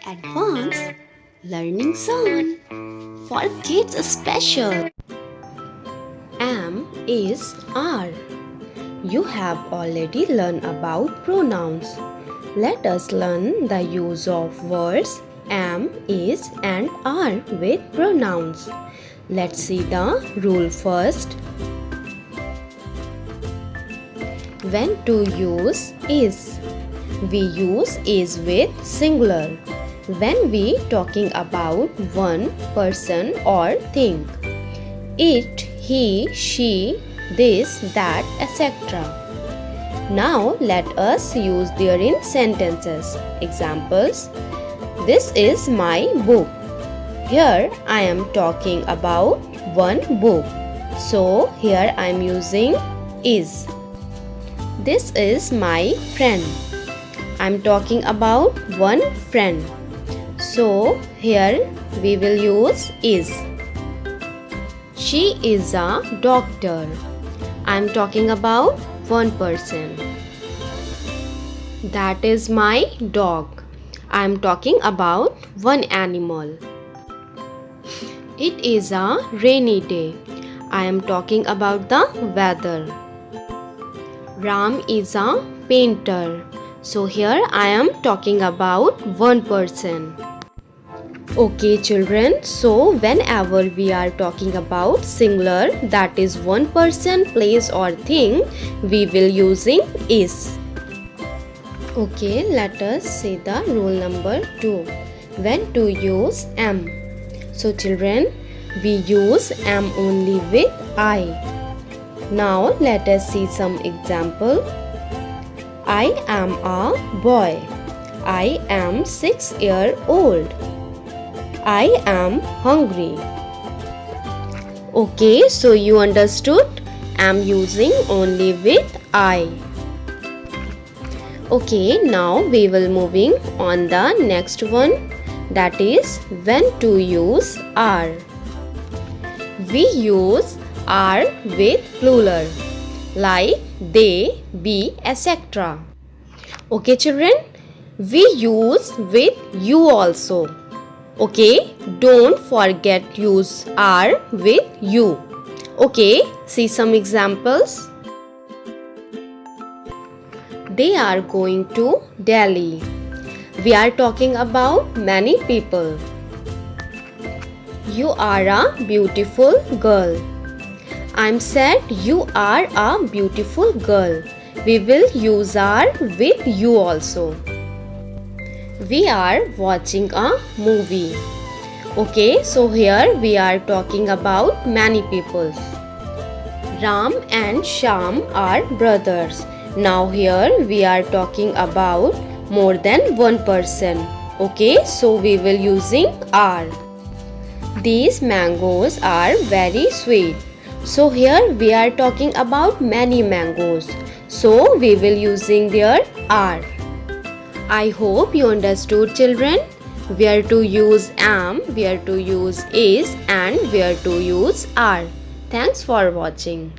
Advanced Learning Zone for Kids Special. Am is are. You have already learned about pronouns. Let us learn the use of words am, is and are with pronouns. Let's see the rule first. When to use is. We use is with singular when we talking about one person or thing. It, he, she, this, that, etc. Now let us use there in sentences. Examples: this is my book. Here I am talking about one book, so here I am using is. This is my friend. I am talking about one friend, so here we will use is. She is a doctor. I am talking about one person. That is my dog. I am talking about one animal. It is a rainy day. I am talking about the weather. Ram is a painter. So here I am talking about one person. Okay children, so whenever we are talking about singular, that is one person, place or thing, we will using is. Okay, let us see the rule number 2. When to use am. So children, we use am only with I. Now let us see some example. I am a boy. I am 6 years old. I am hungry. Okay, so you understood? Am using only with I. Okay, now we will moving on the next one, that is when to use are. We use are with plural like they, we, etc. Okay children, we use with you also. Okay, don't forget use are with you. Okay, see some examples. They are going to Delhi. We are talking about many people. You are a beautiful girl. I'm sad you are a beautiful girl. We will use are with you also. We are watching a movie. Okay, so here we are talking about many people. Ram and Sham are brothers. Now here we are talking about more than one person. Okay, so we will using are. These mangoes are very sweet. So here we are talking about many mangoes. So we will using their are. I hope you understood children. Where to use am, where to use is and where to use are. Thanks for watching.